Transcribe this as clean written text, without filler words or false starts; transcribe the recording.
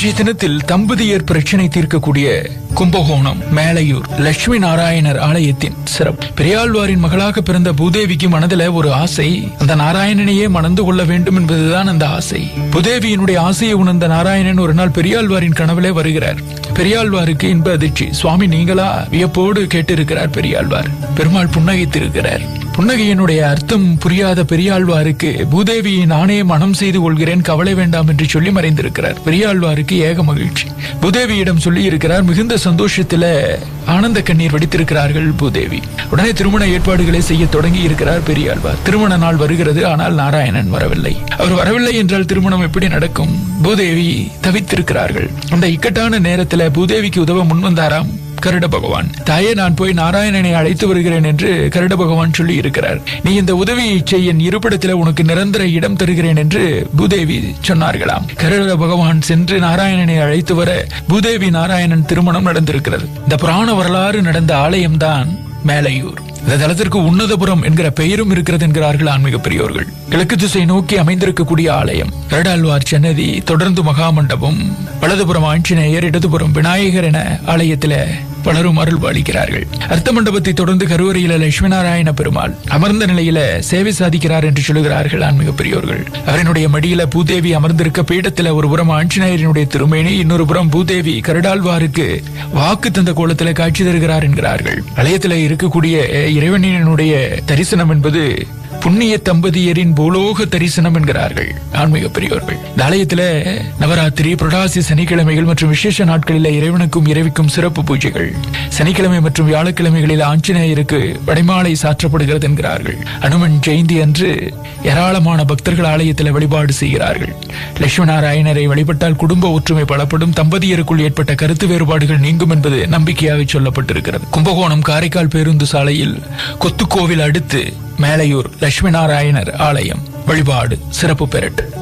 இன்றைய தினத்தில் தம்பதியர் பிரச்சனை தீர்க்கக்கூடிய கும்பகோணம் மேலையூர் லட்சுமி நாராயணர் ஆலயத்தின் சிறப்பு. பெரியாழ்வாரின் மகளாக பிறந்த பூதேவிக்கு மனதில ஒரு ஆசை, அந்த நாராயணனையே மணந்து கொள்ள வேண்டும் என்பதுதான் அந்த ஆசை. பூதேவியினுடைய ஆசையை உணர்ந்த நாராயணன் ஒரு நாள் பெரியாழ்வாரின் கனவிலே வருகிறார். பெரியாழ்வாருக்கு இன்ப அதிர்ச்சி. சுவாமி நீங்களா வியப்போடு கேட்டிருக்கிறார் பெரியாழ்வார். பெருமாள் புன்னகைத்திருக்கிறார். புன்னகையினுடைய அர்த்தம் புரியாத பெரியாழ்வாருக்கு பூதேவியை நானே மனம் செய்து கொள்கிறேன், கவலை வேண்டாம் என்று சொல்லி மறைந்திருக்கிறார். பெரியாழ்வாருக்கு ஏக மகிழ்ச்சி. பூதேவியிடம் சொல்லி இருக்கிறார். மிகுந்த சந்தோஷத்தில ஆனந்த கண்ணீர் வடித்திருக்கிறார்கள் பூதேவி. உடனே திருமண ஏற்பாடுகளை செய்ய தொடங்கி இருக்கிறார் பெரியாழ்வார். திருமண நாள் வருகிறது, ஆனால் நாராயணன் வரவில்லை. அவர் வரவில்லை என்றால் திருமணம் எப்படி நடக்கும்? பூதேவி தவித்திருக்கிறார்கள். அந்த இக்கட்டான நேரத்தில் பூதேவிக்கு உதவ முன்வந்தாராம் கருட பகவான். தாயே, நான் போய் நாராயணனை அழைத்து வருகிறேன் என்று கருட பகவான் சொல்லி இருக்கிறார். நீ இந்த உதவியை செய்ய என் இருப்பிடத்தில் உனக்கு நிரந்தர இடம் தருகிறேன் என்று பூதேவி சொன்னார்களாம். கருட பகவான் சென்று நாராயணனை அழைத்து வர பூதேவி நாராயணன் திருமணம் நடந்திருக்கிறது. இந்த புராண வரலாறு நடந்த ஆலயம்தான் மேலையூர். இந்த தலத்திற்கு உன்னதபுரம் என்கிற பெயரும் இருக்கிறது என்கிறார்கள் ஆன்மீக பெரியோர்கள். கிழக்கு திசை நோக்கி அமைந்திருக்கக்கூடிய ஆலயம். கருடாழ்வார் சன்னதி, தொடர்ந்து மகாமண்டபம், வலதுபுறம் ஆஞ்சநேயர், இடதுபுறம் விநாயகர் என ஆலயத்தில பலரும் அருள் பாலிக்கிறார்கள். அர்த்த மண்டபத்தை தொடர்ந்து கருவறையில லட்சுமி நாராயண பெருமாள் அமர்ந்த நிலையில சேவை சாதிக்கிறார் என்று சொல்லுகிறார்கள் ஆன்மீக பெரியோர்கள். அவரினுடைய மடியில பூதேவி அமர்ந்திருக்க, பீடத்துல ஒரு புறம் ஆஞ்சநேயரினுடைய திருமேனி, இன்னொரு புறம் பூதேவி கருடாழ்வாருக்கு வாக்கு தந்த கோலத்துல காட்சி தருகிறார் என்கிறார்கள். ஆலயத்துல இருக்கக்கூடிய இறைவனினுடைய தரிசனம் என்பது புண்ணிய தம்பதியரின் பூலோக தரிசனம் என்கிறார்கள் ஆன்மீக பெரியோர்கள். இந்த ஆலயத்துல நவராத்திரி, புரட்டாசி சனிக்கிழமைகள் மற்றும் விசேஷ நாட்களில் இறைவனுக்கும் இறைவிக்கும் சிறப்பு பூஜைகள். சனிக்கிழமை மற்றும் வியாழக்கிழமைகளில் ஆஞ்சநேயருக்கு வடைமாலை சாற்றப்படுகிறது என்கிறார்கள். அனுமன் ஜெயந்தி அன்று ஏராளமான பக்தர்கள் ஆலயத்தில் வழிபாடு செய்கிறார்கள். லட்சுமி நாராயணரை வழிபட்டால் குடும்ப ஒற்றுமை பலப்படும், தம்பதியருக்குள் ஏற்பட்ட கருத்து வேறுபாடுகள் நீங்கும் என்பது நம்பிக்கையாக சொல்லப்பட்டிருக்கிறது. கும்பகோணம் காரைக்கால் பேருந்து சாலையில் கொத்துக்கோவில் அடுத்து மேலையூர் லட்சுமி நாராயணர் ஆலயம் வழிபாடு சிறப்பு பெறட்டும்.